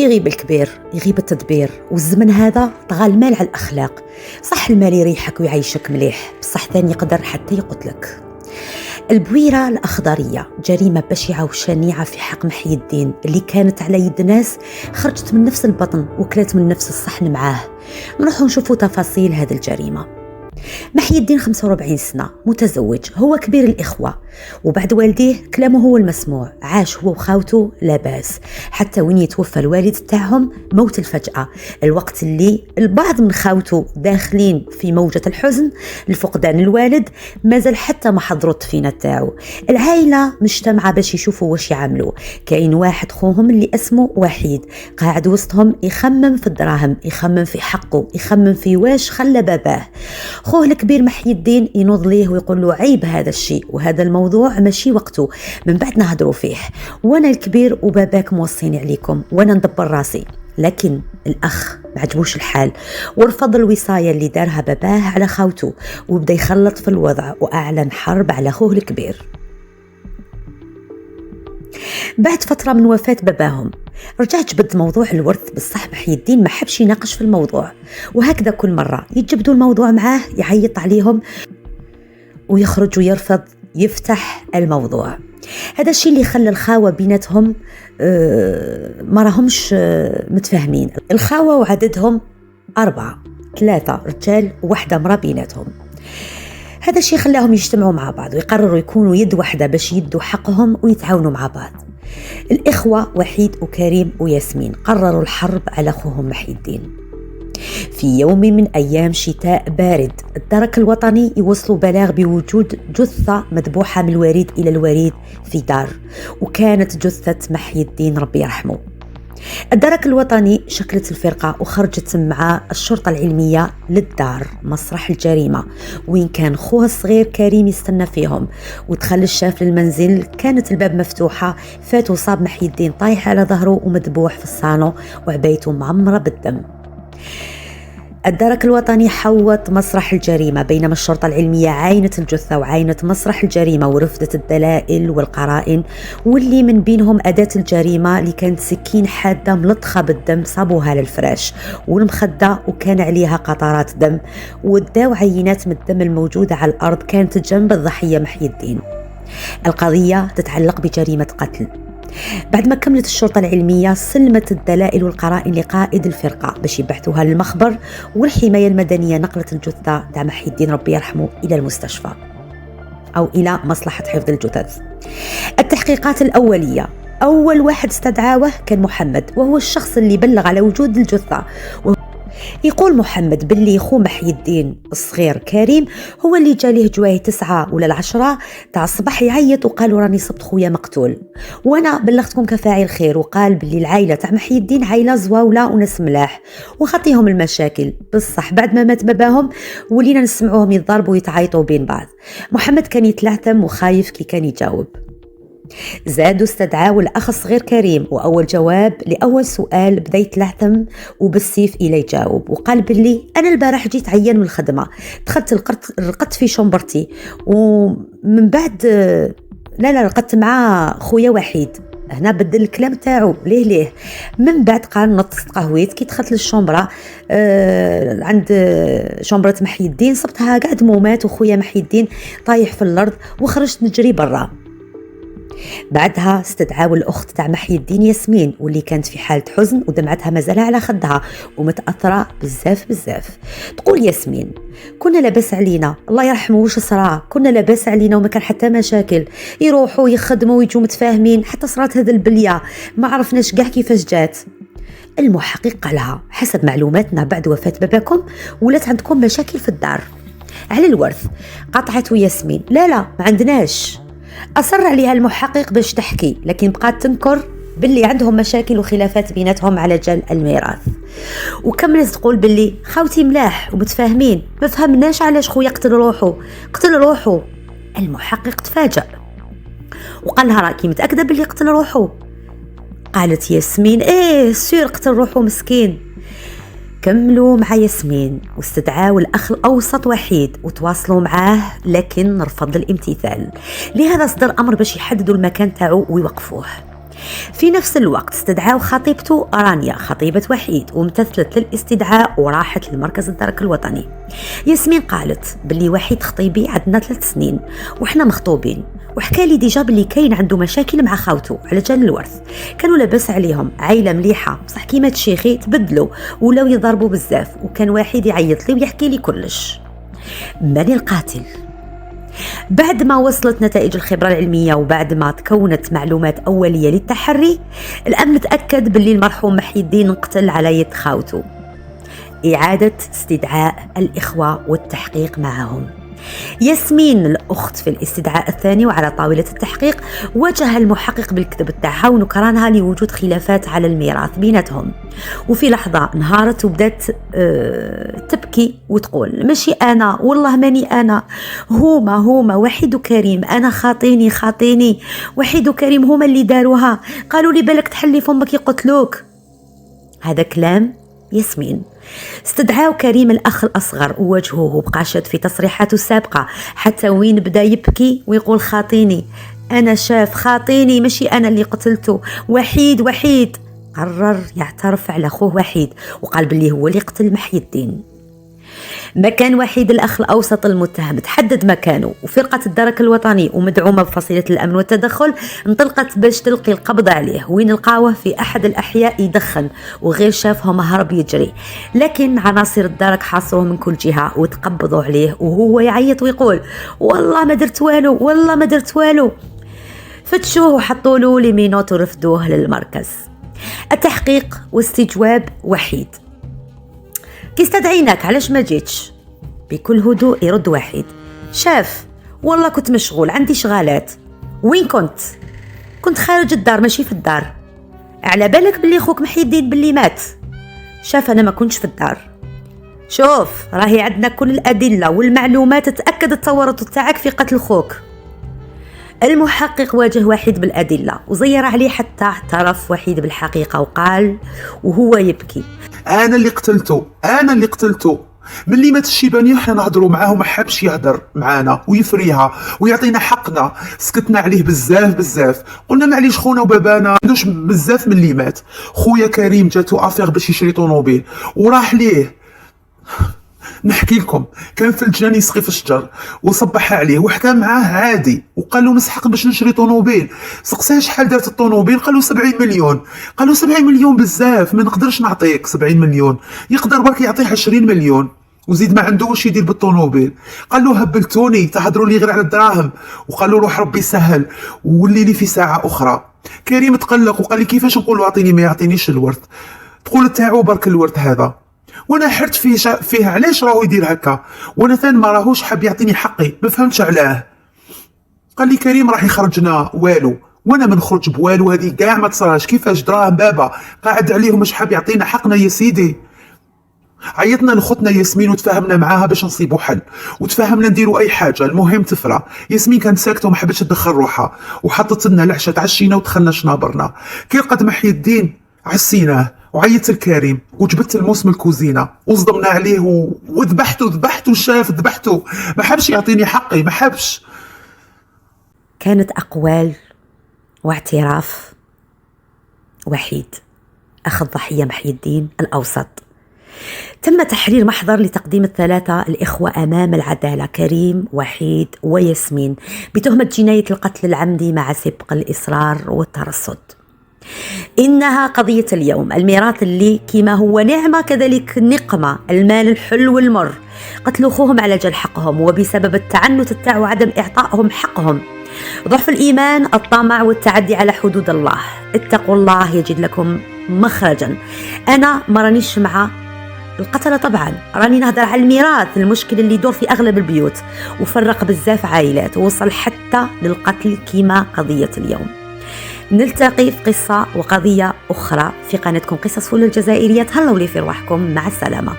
يغيب الكبير يغيب التدبير، والزمن هذا طغى المال على الأخلاق. صح المال يريحك ويعيشك مليح، بصح ثاني يقدر حتى يقتلك. البويرة الأخضرية جريمة بشعة وشنيعة في حق محي الدين اللي كانت على يد ناس خرجت من نفس البطن وكلت من نفس الصحن معاه. نروحوا نشوفوا تفاصيل هذه الجريمة. محي الدين 45 سنة، متزوج، هو كبير الإخوة، وبعد والديه كلامه هو المسموع. عاش هو وخاوته لاباس حتى وين يتوفى الوالد تاعهم موت الفجأة، الوقت اللي البعض من خاوته داخلين في موجة الحزن لفقدان الوالد، مازال حتى ما حضروا الدفينة تاعو. العائلة مجتمعة باش يشوفوا واش يعملوا. كاين واحد خوهم اللي اسمه وحيد قاعد وسطهم يخمم في الدراهم، يخمم في حقه، يخمم في واش خلى باباه. خوه الكبير محي الدين ينوض ليه ويقول له عيب هذا الشيء وهذا الموضوع ماشي وقته، من بعد نهضروا فيه، وانا الكبير وباباك موصيني عليكم وانا ندبر راسي. لكن الاخ ما عجبوش الحال ورفض الوصايه اللي دارها باباه على خاوته، وبدا يخلط في الوضع واعلن حرب على اخوه الكبير. بعد فترة من وفاة باباهم رجع جبد موضوع الورث، بصح محي الدين ما حبش يناقش في الموضوع، وهكذا كل مرة يتجبدوا الموضوع معاه يعيط عليهم ويخرج ويرفض يفتح الموضوع. هذا الشيء اللي خلى الخاوة بيناتهم ما راهمش متفاهمين. الخاوة وعددهم 4، 3 رجال وواحدة مرأة بيناتهم. هذا الشيء خلاهم يجتمعوا مع بعض ويقرروا يكونوا يد واحدة باش يدوا حقهم ويتعاونوا مع بعض. الإخوة وحيد وكريم وياسمين قرروا الحرب على أخوهم محي الدين. في يوم من أيام شتاء بارد، الدرك الوطني يوصلوا بلاغ بوجود جثة مذبوحة من الوريد إلى الوريد في دار، وكانت جثة محي الدين ربي يرحمه. الدرك الوطني شكلت الفرقة وخرجت مع الشرطة العلمية للدار مسرح الجريمة وين كان خوها الصغير كريم يستنى فيهم. ودخل الشاف للمنزل، كانت الباب مفتوحة، فات وصاب محي الدين طايح على ظهره ومذبوح في الصالون وعبايته معمرة بالدم. الدرك الوطني حوط مسرح الجريمة، بينما الشرطة العلمية عاينت الجثة وعاينت مسرح الجريمة ورفضت الدلائل والقرائن، واللي من بينهم أداة الجريمة اللي كانت سكين حادة ملطخة بالدم صابوها للفراش والمخدة وكان عليها قطرات دم، وداو عينات من الدم الموجودة على الأرض كانت جنب الضحية محي الدين. القضية تتعلق بجريمة قتل. بعد ما كملت الشرطة العلمية سلمت الدلائل والقرائن لقائد الفرقة باش يبحثوها للمخبر، والحماية المدنية نقلت الجثة تاع محي الدين ربي يرحمه إلى المستشفى أو إلى مصلحة حفظ الجثث. التحقيقات الأولية، أول واحد استدعاه كان محمد، وهو الشخص اللي بلغ على وجود الجثة. يقول محمد باللي خو محي الدين الصغير كريم هو اللي جاليه جوايه 9 ولا 10 تاع الصباح يعيط وقالوا راني صبت خويا مقتول، وانا بلغتكم كفاعل خير. وقال باللي العائله تاع محي الدين عائله زواوله وناس ملاح وخطيهم المشاكل، بصح بعد ما مات باباهم ولينا نسمعوهم يتضربوا ويتعايطوا بين بعض. محمد كان يتلعثم وخايف كي كان يجاوب. زادوا استدعاوا الأخ الصغير كريم، وأول جواب لأول سؤال بدا يتلعثم وبالسيف إلى يجاوب، وقال باللي أنا البارح جيت عيان من الخدمة، دخلت رقدت في شومبرتي، ومن بعد لا رقدت مع خويا وحيد. هنا بدل الكلام تاعو ليه من بعد قال نطست قهويت كي دخلت للشومبرة عند شومبرة محي الدين صبتها قاعد مومات وخويا محي الدين طايح في الأرض وخرجت نجري برا. بعدها استدعاوا الأخت تاع محي الدين ياسمين، واللي كانت في حالة حزن ودمعتها مازال على خدها ومتأثرة بزاف. تقول ياسمين كنا لاباس علينا، الله يرحمه واش صرا، كنا لاباس علينا وما كان حتى مشاكل، يروحوا يخدموا ويجوا متفاهمين، حتى صرات هذا البلية ما عرفناش كاع كيفاش جات. المحقق قالها حسب معلوماتنا بعد وفاة باباكم ولات عندكم مشاكل في الدار على الورث. قطعته ياسمين لا ما عندناش. أصر عليها المحقق باش تحكي، لكن بقات تنكر باللي عندهم مشاكل وخلافات بيناتهم على جال الميراث. وكملت تقول باللي خاوتي ملاح ومتفاهمين، ما فهمناش علاش خويا قتل روحه. المحقق تفاجأ وقال لها راكي متأكدة باللي قتل روحه؟ قالت ياسمين سير قتل روحه مسكين. كملوا مع ياسمين واستدعاوا الأخ الأوسط وحيد وتواصلوا معاه، لكن رفض الامتثال. لهذا صدر أمر باش يحددوا المكان تاعو ويوقفوه. في نفس الوقت استدعاو خطيبته رانيا خطيبة وحيد وامتثلت للاستدعاء وراحت لمركز الدرك الوطني. ياسمين قالت باللي وحيد خطيبي عندنا 3 سنين وحنا مخطوبين، وحكى لي ديجا باللي كاين عنده مشاكل مع خاوته على جال الورث، كانوا لاباس عليهم عائله مليحه بصح كيما تشيخي تبدلوا ولاو يضربوا بزاف، وكان واحد يعيط لي ويحكي لي كلش. من القاتل؟ بعد ما وصلت نتائج الخبرة العلمية وبعد ما تكونت معلومات أولية للتحري، الأمن تأكد باللي المرحوم محي الدين انقتل على يد خاوته. إعادة استدعاء الإخوة والتحقيق معهم. ياسمين الأخت في الاستدعاء الثاني وعلى طاولة التحقيق واجه المحقق بالكذب تاعها ونكرانها لوجود خلافات على الميراث بيناتهم، وفي لحظة انهارت وبدات تبكي وتقول ماشي أنا، والله ماني أنا، هما وحيد وكريم، أنا خاطيني وحيد وكريم هما اللي داروها، قالوا لي بالك تحلي فمك يقتلوك. هذا كلام ياسمين. استدعاو كريم الأخ الأصغر وواجهوه بقاشد في تصريحاته السابقة حتى وين بدا يبكي ويقول خاطيني، أنا شاف خاطيني ماشي أنا اللي قتلته، وحيد قرر يعترف على أخوه وحيد وقال باللي هو اللي قتل محي الدين. مكان وحيد الأخ الأوسط المتهم تحدد مكانه، وفرقة الدرك الوطني ومدعومة بفصيلة الأمن والتدخل انطلقت باش تلقي القبض عليه، وين لقاوه في أحد الأحياء يدخن وغير شافهم هرب يجري، لكن عناصر الدرك حاصروه من كل جهة وتقبضوا عليه وهو يعيط ويقول والله ما درت والو. فتشوه وحطوا له ليمينوت ورفدوه للمركز. التحقيق واستجواب وحيد. كي استدعيناك علاش ما جيتش؟ بكل هدوء يرد وحيد شاف والله كنت مشغول عندي شغالات. وين كنت؟ كنت خارج الدار ماشي في الدار. على بالك باللي خوك محي الدين باللي مات؟ شاف انا ما كنتش في الدار. شوف راهي عندنا كل الادله والمعلومات تاكد التورط تاعك في قتل خوك. المحقق واجه وحيد بالادله وزير عليه حتى اعترف وحيد بالحقيقه وقال وهو يبكي انا اللي قتلته ملي مات الشيباني وحنا نهضروا معاه وما حابش يهضر معانا ويفريها ويعطينا حقنا، سكتنا عليه بزاف قلنا معليش خونا وبابانا عندوش بزاف من اللي مات. خويا كريم جاتو افير باش يشري طونوبيل وراح ليه. نحكي لكم كان في الجنان يسقي في الشجر وصبح عليه وحكى معاه عادي وقال له نسحق باش نشري طونوبيل. سقساه شحال دارت الطونوبيل؟ قالوا 70 مليون. قالوا 70 مليون بزاف ما نقدرش نعطيك 70 مليون، يقدر برك يعطيه 20 مليون وزيد ما عنده واش يدير بالطونوبيل. قال له هبلتوني تهضروا لي غير على الدراهم. وقال له روح ربي يسهل وولي لي في ساعه اخرى. كريم تقلق وقال لي كيفاش نقول اعطيني ما يعطينيش الورث؟ تقول تاعو برك الورث هذا. وانا حرت فيه علاش راهو يدير هكا، وانا ثاني ما راهوش حاب يعطيني حقي ما فهمتش علاه. قال لي كريم راح يخرجنا والو، وانا ما نخرج بوالو، هذه كاع ما تصراش. كيفاش دراهم بابا قاعد عليهم مش حاب يعطينا حقنا يا سيدي. عيطنا لخوتنا ياسمين وتفاهمنا معاها باش نصيبوا حل وتفاهمنا نديروا اي حاجه، المهم تفرى. ياسمين كانت ساكته وما حبتش تدخل روحها وحطت لنا العشاء، تعشينا ودخلنا شنابرنا. كي لقات محي الدين عسيناه وعيطت لكريم وجبت الموس من الكوزينه وصدمنا عليه وذبحته شاف ذبحته ما حبش يعطيني حقي ما حبش. كانت أقوال واعتراف وحيد أخ الضحية محي الدين الأوسط. تم تحرير محضر لتقديم الثلاثة الإخوة أمام العدالة كريم وحيد وياسمين بتهمة جناية القتل العمدي مع سبق الإصرار والترصد. إنها قضية اليوم، الميراث اللي كما هو نعمة كذلك نقمة، المال الحلو والمر، قتل أخوهم على جل حقهم وبسبب التعنت تاع وعدم إعطائهم حقهم، ضعف الإيمان، الطمع والتعدي على حدود الله. اتقوا الله يجد لكم مخرجا. أنا ما رانيش مع القتلة طبعا، راني نهضر على الميراث، المشكل اللي يدور في أغلب البيوت وفرق بزاف عائلات ووصل حتى للقتل كما قضية اليوم. نلتقي في قصة وقضية أخرى في قناتكم قصص فل الجزائرية. تهلاو لي في رواحكم، مع السلامة.